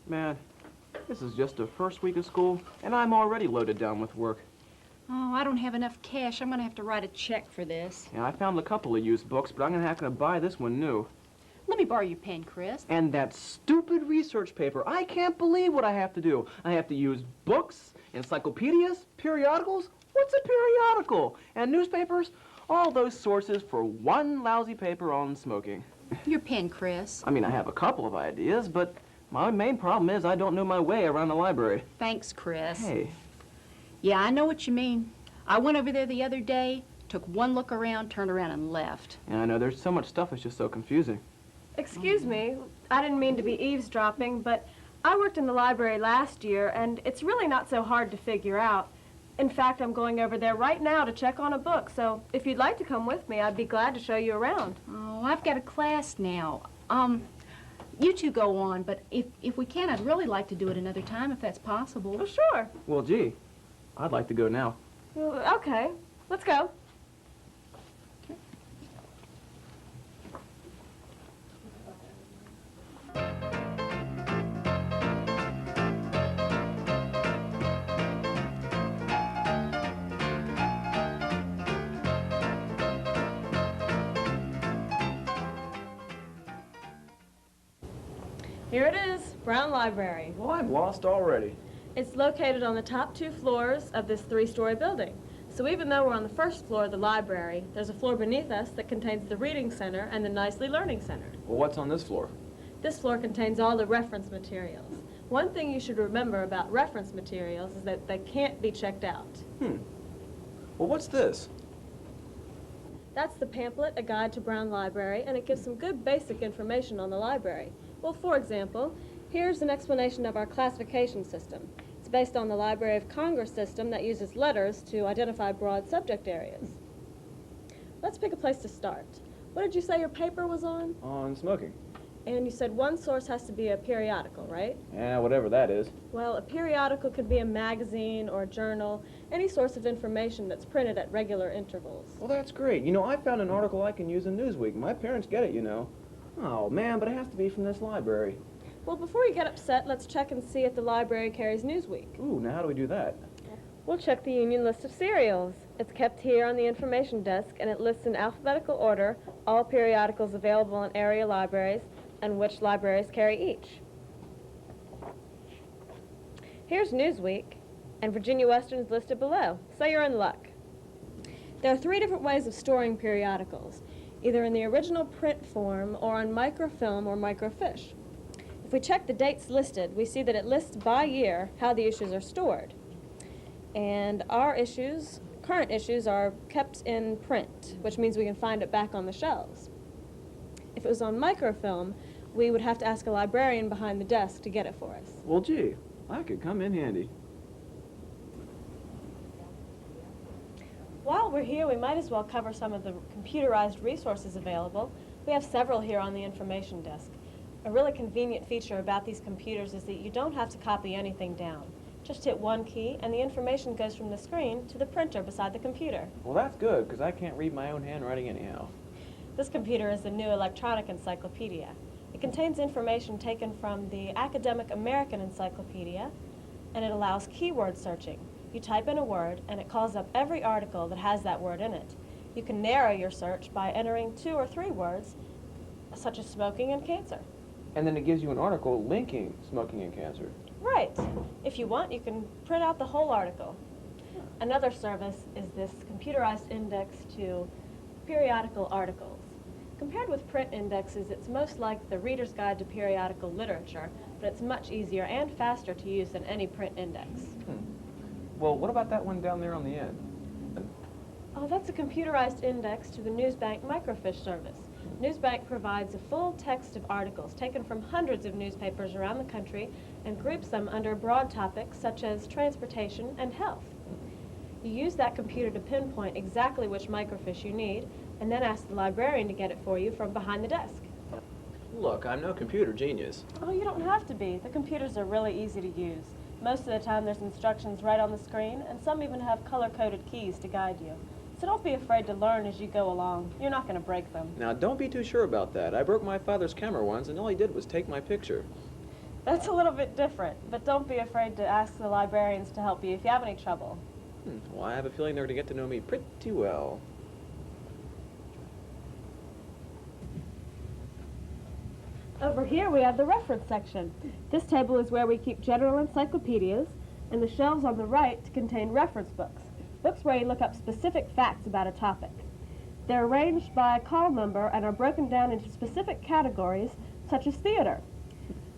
Man, this is just the first week of school, and I'm already loaded down with work. Oh, I don't have enough cash. I'm gonna have to write a check for this. Yeah, I found a couple of used books, but I'm gonna have to buy this one new. Let me borrow your pen, Chris. And that stupid research paper. I can't believe what I have to do. I have to use books, encyclopedias, periodicals. What's a periodical? And newspapers? All those sources for one lousy paper on smoking. Your pen, Chris. I mean, I have a couple of ideas, but my main problem is I don't know my way around the library. Thanks, Chris. Hey. Yeah, I know what you mean. I went over there the other day, took one look around, turned around and left. Yeah, I know. There's so much stuff that's just so confusing. Excuse me, I didn't mean to be eavesdropping, but I worked in the library last year, and it's really not so hard to figure out. In fact, I'm going over there right now to check on a book, so if you'd like to come with me, I'd be glad to show you around. Oh, I've got a class now. You two go on, but if we can, I'd really like to do it another time, if that's possible. Oh, sure. Well, gee, I'd like to go now. Well, okay, let's go. Here it is, Brown Library. Well, I'm lost already. It's located on the top 2 floors of this 3-story building. So even though we're on the first floor of the library, there's a floor beneath us that contains the Reading Center and the Nicely Learning Center. Well, what's on this floor? This floor contains all the reference materials. One thing you should remember about reference materials is that they can't be checked out. Well, what's this? That's the pamphlet, A Guide to Brown Library, and it gives some good basic information on the library. Well, for example, here's an explanation of our classification system. It's based on the Library of Congress system that uses letters to identify broad subject areas. Let's pick a place to start. What did you say your paper was on? On smoking. And you said one source has to be a periodical, right? Yeah, whatever that is. Well, a periodical could be a magazine or a journal, any source of information that's printed at regular intervals. Well, that's great. You know, I found an article I can use in Newsweek. My parents get it, you know. Oh, man, but it has to be from this library. Well, before you get upset, let's check and see if the library carries Newsweek. Ooh, now how do we do that? We'll check the Union list of serials. It's kept here on the information desk, and it lists in alphabetical order all periodicals available in area libraries and which libraries carry each. Here's Newsweek, and Virginia Western is listed below, so you're in luck. There are 3 different ways of storing periodicals, either in the original print form or on microfilm or microfiche. If we check the dates listed, we see that it lists by year how the issues are stored. And our issues, current issues, are kept in print, which means we can find it back on the shelves. If it was on microfilm, we would have to ask a librarian behind the desk to get it for us. Well, gee, I could come in handy. While we're here, we might as well cover some of the computerized resources available. We have several here on the information desk. A really convenient feature about these computers is that you don't have to copy anything down. Just hit one key, and the information goes from the screen to the printer beside the computer. Well, that's good, because I can't read my own handwriting anyhow. This computer is the new electronic encyclopedia. It contains information taken from the Academic American Encyclopedia, and it allows keyword searching. You type in a word, and it calls up every article that has that word in it. You can narrow your search by entering 2 or 3 words, such as smoking and cancer. And then it gives you an article linking smoking and cancer. Right. If you want, you can print out the whole article. Another service is this computerized index to periodical articles. Compared with print indexes, it's most like the Reader's Guide to Periodical Literature, but it's much easier and faster to use than any print index. Well, what about that one down there on the end? Oh, that's a computerized index to the Newsbank microfiche service. Newsbank provides a full text of articles taken from hundreds of newspapers around the country and groups them under broad topics such as transportation and health. You use that computer to pinpoint exactly which microfiche you need and then ask the librarian to get it for you from behind the desk. Look, I'm no computer genius. Oh, you don't have to be. The computers are really easy to use. Most of the time there's instructions right on the screen, and some even have color-coded keys to guide you. So don't be afraid to learn as you go along. You're not going to break them. Now, don't be too sure about that. I broke my father's camera once, and all he did was take my picture. That's a little bit different, but don't be afraid to ask the librarians to help you if you have any trouble. Well, I have a feeling they're going to get to know me pretty well. Over here we have the reference section. This table is where we keep general encyclopedias, and the shelves on the right contain reference books, books where you look up specific facts about a topic. They're arranged by call number and are broken down into specific categories, such as theater.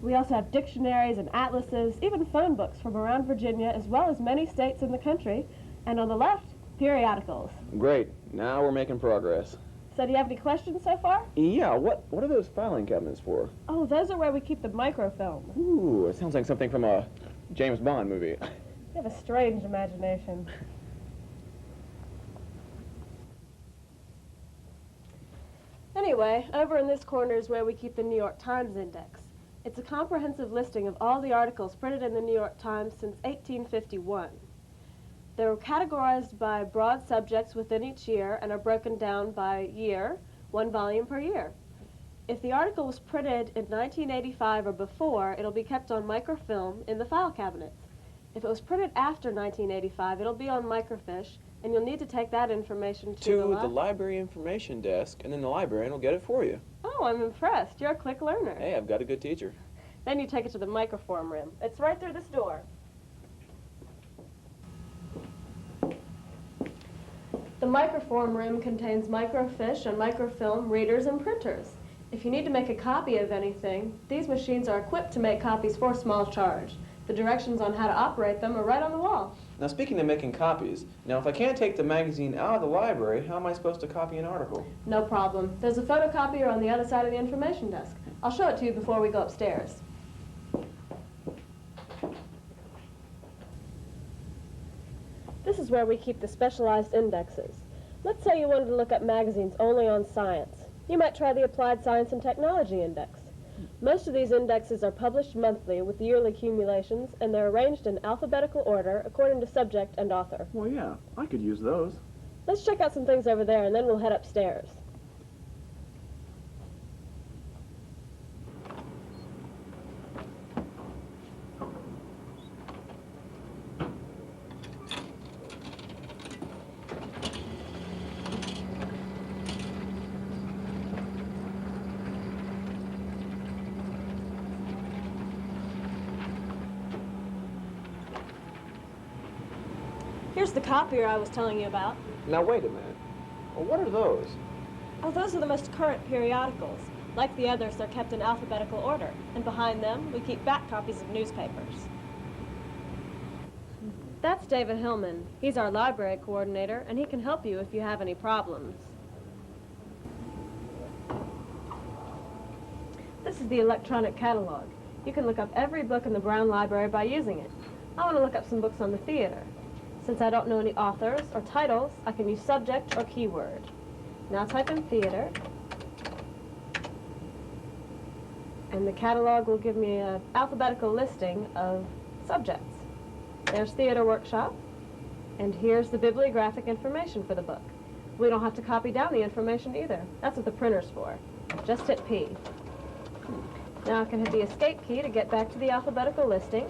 We also have dictionaries and atlases, even phone books from around Virginia, as well as many states in the country. And on the left, periodicals. Great. Now we're making progress. So do you have any questions so far? Yeah, what are those filing cabinets for? Oh, those are where we keep the microfilm. Ooh, it sounds like something from a James Bond movie. You have a strange imagination. Anyway, over in this corner is where we keep the New York Times Index. It's a comprehensive listing of all the articles printed in the New York Times since 1851. They're categorized by broad subjects within each year and are broken down by year, 1 volume per year. If the article was printed in 1985 or before, it'll be kept on microfilm in the file cabinets. If it was printed after 1985, it'll be on microfiche, and you'll need to take that information to The library information desk, and then the librarian will get it for you. Oh, I'm impressed. You're a quick learner. Hey, I've got a good teacher. Then you take it to the microform room. It's right through this door. The microform room contains microfiche and microfilm readers and printers. If you need to make a copy of anything, these machines are equipped to make copies for a small charge. The directions on how to operate them are right on the wall. Now, speaking of making copies, now if I can't take the magazine out of the library, how am I supposed to copy an article? No problem. There's a photocopier on the other side of the information desk. I'll show it to you before we go upstairs. This is where we keep the specialized indexes. Let's say you wanted to look up magazines only on science. You might try the Applied Science and Technology Index. Most of these indexes are published monthly with yearly accumulations, and they're arranged in alphabetical order according to subject and author. Well, yeah, I could use those. Let's check out some things over there, and then we'll head upstairs. Here's the copier I was telling you about. Now, wait a minute. Well, what are those? Oh, those are the most current periodicals. Like the others, they're kept in alphabetical order. And behind them, we keep back copies of newspapers. That's David Hillman. He's our library coordinator, and he can help you if you have any problems. This is the electronic catalog. You can look up every book in the Brown Library by using it. I want to look up some books on the theater. Since I don't know any authors or titles, I can use subject or keyword. Now type in theater, and the catalog will give me an alphabetical listing of subjects. There's Theater Workshop, and here's the bibliographic information for the book. We don't have to copy down the information either. That's what the printer's for. Just hit P. Now I can hit the escape key to get back to the alphabetical listing.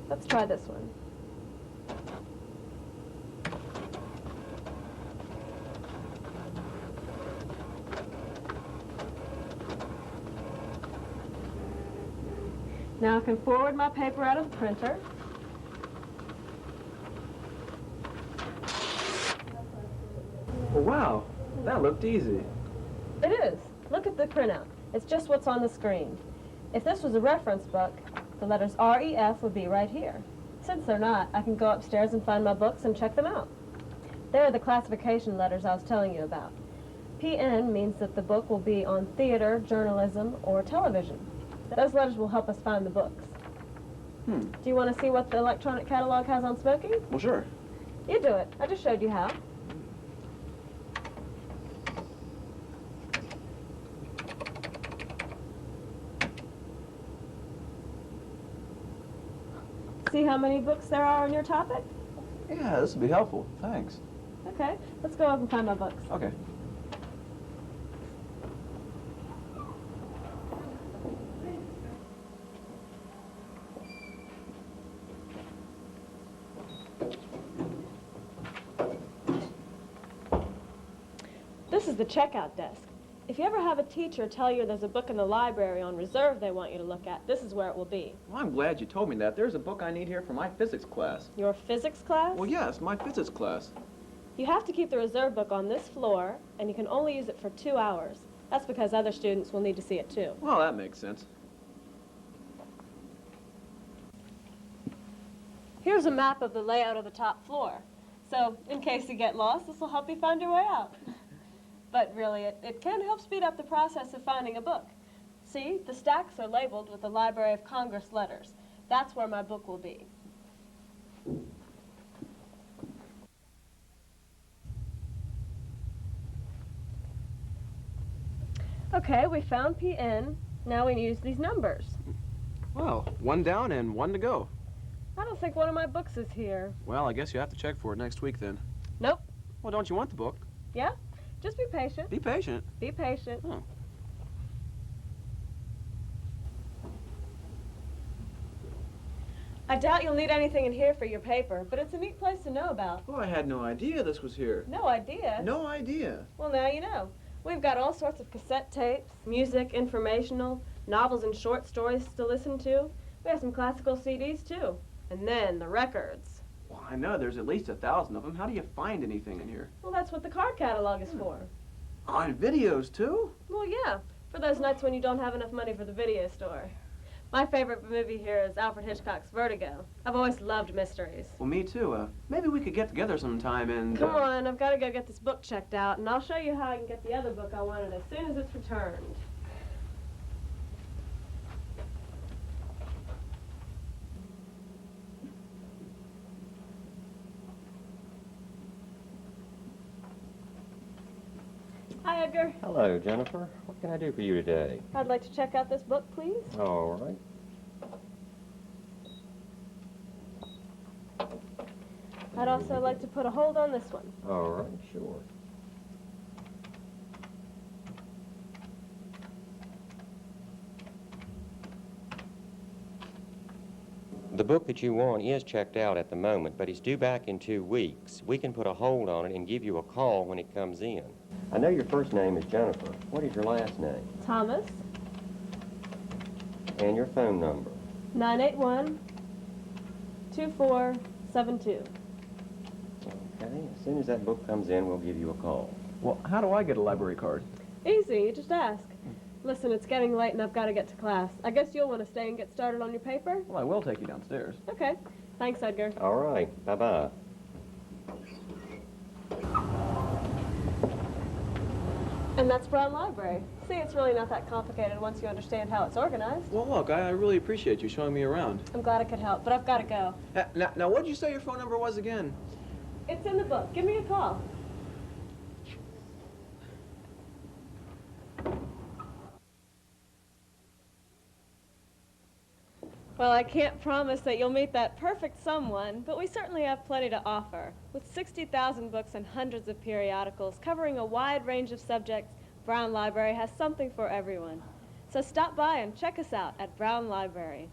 Let's try this one. Now I can forward my paper out of the printer. Oh, wow. That looked easy. It is. Look at the printout. It's just what's on the screen. If this was a reference book, the letters R, E, F would be right here. Since they're not, I can go upstairs and find my books and check them out. There are the classification letters I was telling you about. PN means that the book will be on theater, journalism, or television. Those letters will help us find the books. Do you want to see what the electronic catalog has on smoking? Well, sure. You do it. I just showed you how. See how many books there are on your topic? Yeah, this would be helpful. Thanks. Okay, let's go up and find my books. Okay. This is the checkout desk. If you ever have a teacher tell you there's a book in the library on reserve they want you to look at, this is where it will be. Well, I'm glad you told me that. There's a book I need here for my physics class. Your physics class? Well, yes, my physics class. You have to keep the reserve book on this floor, and you can only use it for 2 hours. That's because other students will need to see it too. Well, that makes sense. Here's a map of the layout of the top floor. So, in case you get lost, this will help you find your way out. But really, it can help speed up the process of finding a book. See, the stacks are labeled with the Library of Congress letters. That's where my book will be. Okay, we found PN. Now we use these numbers. Well, one down and one to go. I don't think one of my books is here. Well, I guess you have to check for it next week then. Nope. Well, don't you want the book? Yeah? Just be patient. Be patient. Be patient. Oh. I doubt you'll need anything in here for your paper, but it's a neat place to know about. Oh, I had no idea this was here. No idea? No idea. Well, now you know. We've got all sorts of cassette tapes, music, informational, novels and short stories to listen to. We have some classical CDs, too. And then the records. Well, I know there's at least 1,000 of them. How do you find anything in here? Well, that's what the card catalog is for. On videos, too? Well, yeah, for those nights when you don't have enough money for the video store. My favorite movie here is Alfred Hitchcock's Vertigo. I've always loved mysteries. Well, me too. Maybe we could get together sometime and... Come on, I've got to go get this book checked out, and I'll show you how I can get the other book I wanted as soon as it's returned. Hi, Edgar. Hello, Jennifer. What can I do for you today? I'd like to check out this book, please. All right. I'd also like to put a hold on this one. All right, sure. The book that you want is checked out at the moment, but it's due back in 2 weeks. We can put a hold on it and give you a call when it comes in. I know your first name is Jennifer. What is your last name? Thomas, And your phone number? 981-2472. Okay, as soon as that book comes in, we'll give you a call. Well, how do I get a library card? Easy, you just ask. Listen, it's getting late and I've got to get to class. I guess you'll want to stay and get started on your paper? Well, I will take you downstairs. Okay. Thanks, Edgar. All right, bye-bye. And that's Brown Library. See, it's really not that complicated once you understand how it's organized. Well, look, I really appreciate you showing me around. I'm glad I could help, but I've got to go. Now, what did you say your phone number was again? It's in the book. Give me a call. Well, I can't promise that you'll meet that perfect someone, but we certainly have plenty to offer. With 60,000 books and hundreds of periodicals covering a wide range of subjects, Brown Library has something for everyone. So stop by and check us out at Brown Library.